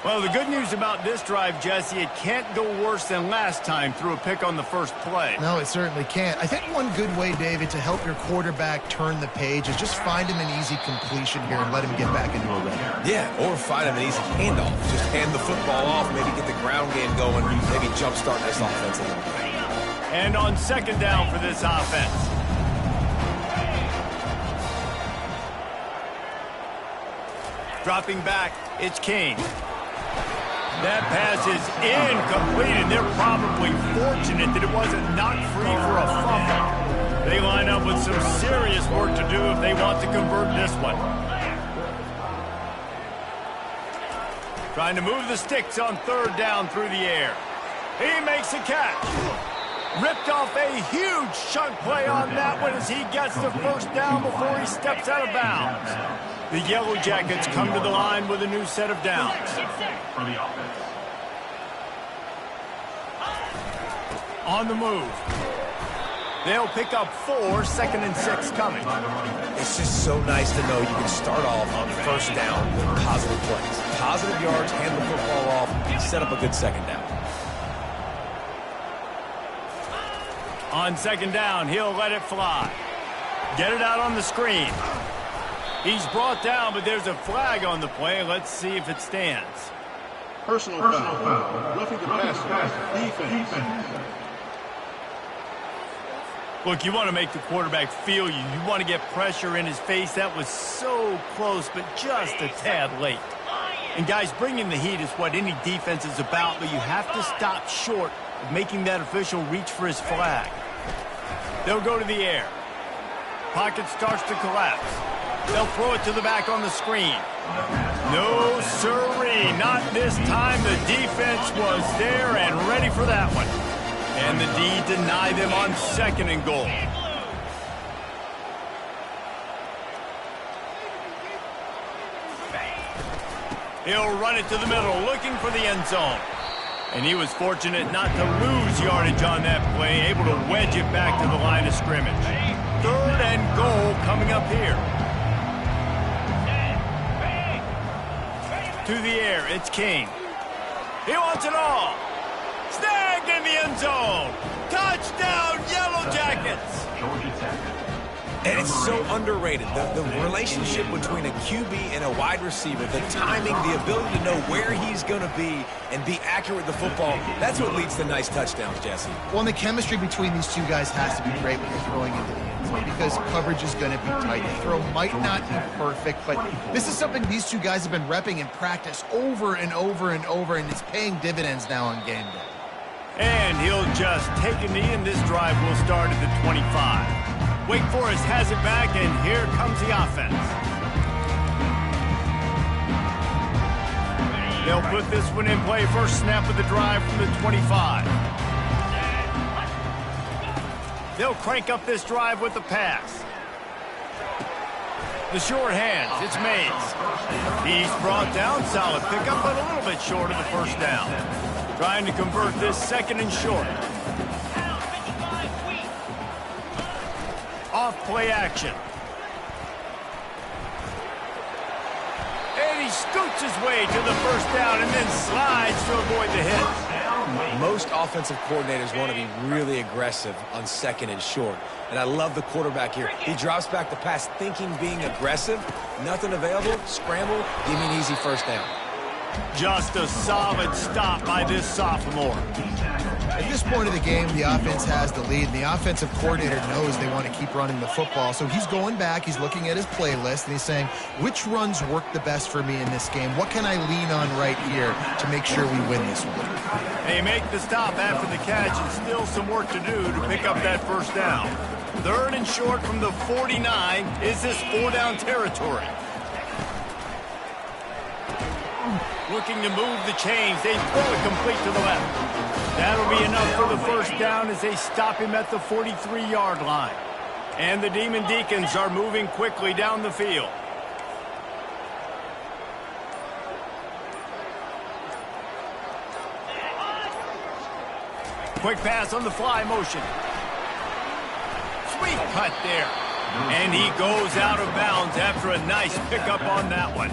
Well, the good news about this drive, Jesse, it can't go worse than last time through a pick on the first play. No, it certainly can't. I think one good way, David, to help your quarterback turn the page is just find him an easy completion here and let him get back into a rhythm. Yeah, or find him an easy handoff. Just hand the football off, maybe get the ground game going, maybe jumpstart this offense a little bit. And on 2nd down for this offense. Dropping back, it's King. That pass is incomplete, and they're probably fortunate that it wasn't knocked free for a fumble. They line up with some serious work to do if they want to convert this one. Trying to move the sticks on 3rd down through the air. He makes a catch. Ripped off a huge chunk play on that one as he gets the first down before he steps out of bounds. The Yellow Jackets come to the line with a new set of downs. For the offense. On the move. They'll pick up 4, 2nd and 6 coming. It's just so nice to know you can start off on first down with positive plays. Positive yards, hand the football off, set up a good 2nd down. On 2nd down, he'll let it fly. Get it out on the screen. He's brought down, but there's a flag on the play. Let's see if it stands. Personal foul. Roughing the passer. Defense. Look, you want to make the quarterback feel you. You want to get pressure in his face. That was so close, but just a tad late. And, guys, bringing the heat is what any defense is about, but you have to stop short of making that official reach for his flag. They'll go to the air. Pocket starts to collapse. They'll throw it to the back on the screen. No, sirree, not this time. The defense was there and ready for that one. And the D deny them on 2nd and goal. He'll run it to the middle, looking for the end zone. And he was fortunate not to lose yardage on that play, able to wedge it back to the line of scrimmage. 3rd and goal coming up here. To the air, it's King. He wants it all. Snagged in the end zone. Touchdown, Yellow Jackets. Georgia Tech. And it's so underrated. The relationship between a QB and a wide receiver, the timing, the ability to know where he's going to be and be accurate with the football, that's what leads to nice touchdowns, Jesse. Well, and the chemistry between these two guys has to be great when you're throwing into the end because coverage is going to be tight. The throw might not be perfect, but this is something these two guys have been repping in practice over and over and over, and it's paying dividends now on game day. And he'll just take a knee, and this drive will start at the 25. Wake Forest has it back, and here comes the offense. They'll put this one in play. First snap of the drive from the 25. They'll crank up this drive with the pass. The short hands, it's Mays. He's brought down, solid pickup, but a little bit short of the first down. Trying to convert this second and short. Off play action. And he scoots his way to the first down and then slides to avoid the hit. Most offensive coordinators want to be really aggressive on second and short. And I love the quarterback here. He drops back the pass thinking being aggressive. Nothing available. Scramble. Give me an easy first down. Just a solid stop by this sophomore. At this point of the game, the offense has the lead, and the offensive coordinator knows they want to keep running the football. So he's going back, he's looking at his playlist, and he's saying, which runs work the best for me in this game? What can I lean on right here to make sure we win this one? They make the stop after the catch, and still some work to do to pick up that first down. Third and short from the 49. Is this 4-down territory? Looking to move the chains. They throw it complete to the left. That'll be enough for the first down as they stop him at the 43-yard line. And the Demon Deacons are moving quickly down the field. Quick pass on the fly motion. Sweet cut there. And he goes out of bounds after a nice pickup on that one.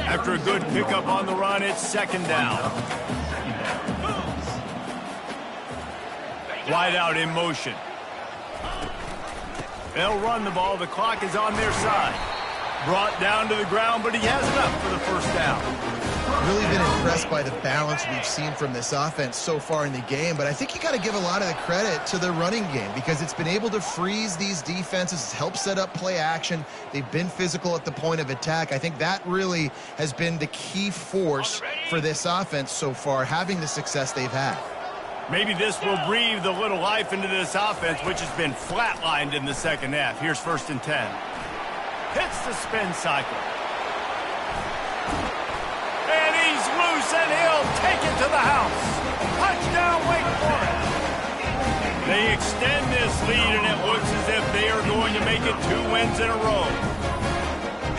After a good pickup on the run, it's second down. Wide out in motion. They'll run the ball. The clock is on their side. Brought down to the ground, but he has enough for the first down. Really been impressed by the balance we've seen from this offense so far in the game, but I think you got to give a lot of the credit to the running game because it's been able to freeze these defenses. It's helped set up play action. They've been physical at the point of attack. I think that really has been the key force for this offense so far, having the success they've had. Maybe this will breathe a little life into this offense, which has been flatlined in the second half. Here's 1st and 10. Hits the spin cycle. And he's loose, and he'll take it to the house. Touchdown, Wake Forest. They extend this lead, and it looks as if they are going to make it 2 wins in a row.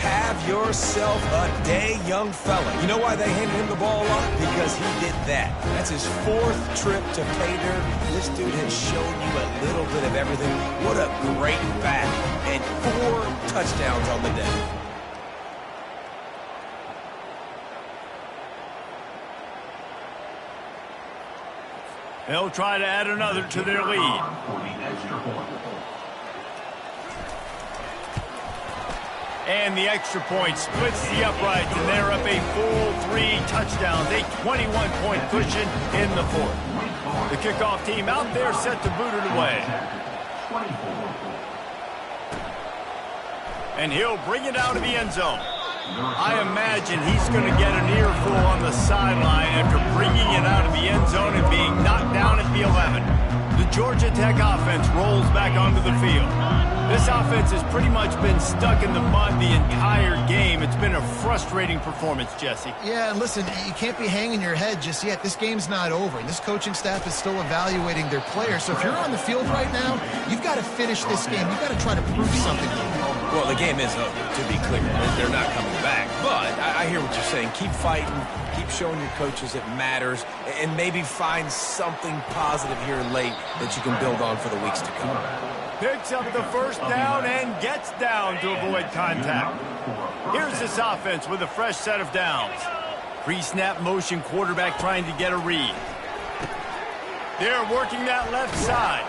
Have yourself a day, young fella. You know why they handed him the ball a lot? Because he did that. That's his 4th trip to pay dirt. This dude has shown you a little bit of everything. What a great back. And 4 touchdowns on the day. They'll try to add another to their lead. And the extra point splits the uprights, and they're up a full 3 touchdowns, a 21-point cushion in the 4th. The kickoff team out there set to boot it away. And he'll bring it out of the end zone. I imagine he's going to get an earful on the sideline after bringing it out of the end zone and being knocked down at the 11. The Georgia Tech offense rolls back onto the field. This offense has pretty much been stuck in the mud the entire game. It's been a frustrating performance, Jesse. Yeah, and listen, you can't be hanging your head just yet. This game's not over, and this coaching staff is still evaluating their players. So if you're on the field right now, you've got to finish this game. You've got to try to prove something to them. Well, the game is over, to be clear. They're not coming back. But I hear what you're saying. Keep fighting. Keep showing your coaches it matters. And maybe find something positive here late that you can build on for the weeks to come. Picks up the first down and gets down to avoid contact. Here's this offense with a fresh set of downs. Pre-snap motion, quarterback trying to get a read. They're working that left side.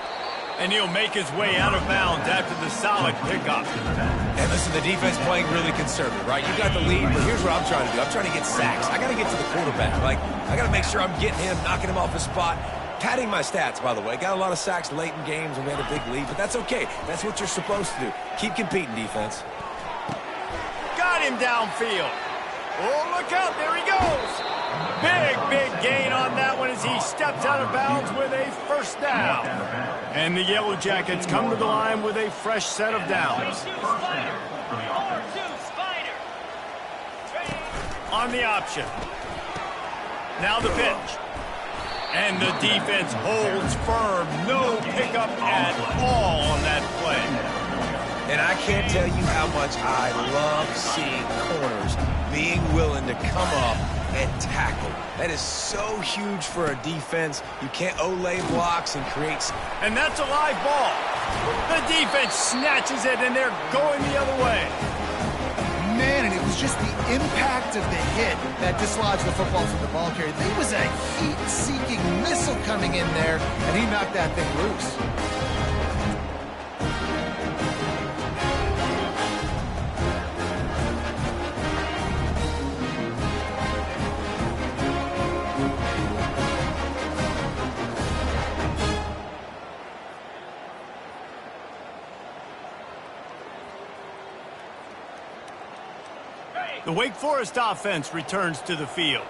And he'll make his way out of bounds after the solid pickup. And listen, the defense playing really conservative, right? You got the lead, but here's what I'm trying to do. I'm trying to get sacks. I got to get to the quarterback. I got to make sure I'm getting him, knocking him off his spot. padding my stats, by the way. Got a lot of sacks late in games when we had a big lead, but that's okay. That's what you're supposed to do. Keep competing, defense. Got him downfield. Oh, look out. There he goes. Big gain on that one as he steps out of bounds with a first down. And the Yellow Jackets come to the line with a fresh set of downs. On the option. Now the pitch. And the defense holds firm. No pickup at all on that play. And I can't tell you how much I love seeing corners being willing to come up and tackle. That is so huge for a defense. You can't olay blocks and create... And that's a live ball. The defense snatches it, and they're going the other way. Man, and it was just the impact of the hit that dislodged the football from the ball carrier. There was a heat-seeking missile coming in there, and he knocked that thing loose. The Wake Forest offense returns to the field.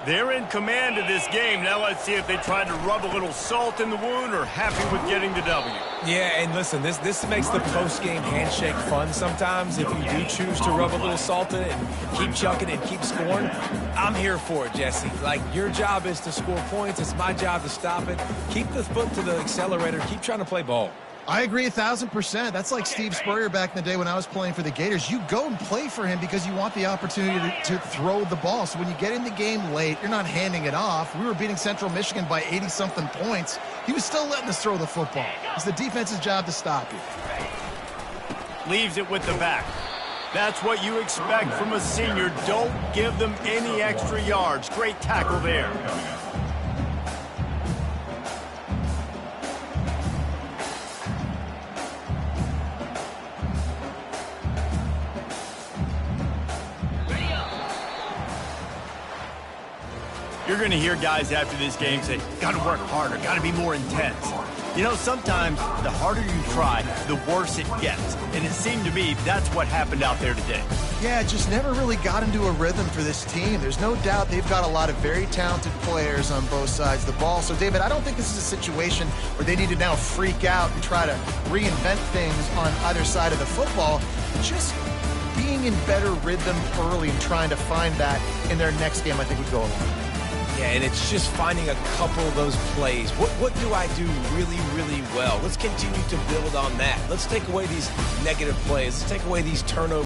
They're in command of this game. Now let's see if they try to rub a little salt in the wound or happy with getting the W. Yeah, and listen, this makes the post-game handshake fun sometimes. If you do choose to rub a little salt in it and keep chucking and keep scoring, I'm here for it, Jesse. Like, your job is to score points. It's my job to stop it. Keep the foot to the accelerator. Keep trying to play ball. I agree 1,000%. That's like Steve Spurrier back in the day when I was playing for the Gators. You go and play for him because you want the opportunity to throw the ball. So when you get in the game late, you're not handing it off. We were beating Central Michigan by 80-something points. He was still letting us throw the football. It's the defense's job to stop you. Leaves it with the back. That's what you expect from a senior. Don't give them any extra yards. Great tackle there. You're going to hear guys after this game say, got to work harder, got to be more intense. You know, sometimes the harder you try, the worse it gets. And it seemed to me that's what happened out there today. Yeah, it just never really got into a rhythm for this team. There's no doubt they've got a lot of very talented players on both sides of the ball. So, David, I don't think this is a situation where they need to now freak out and try to reinvent things on either side of the football. Just being in better rhythm early and trying to find that in their next game, I think would go a long way. Yeah, and it's just finding a couple of those plays. What do I do really, really well? Let's continue to build on that. Let's take away these negative plays. Let's take away these turnovers.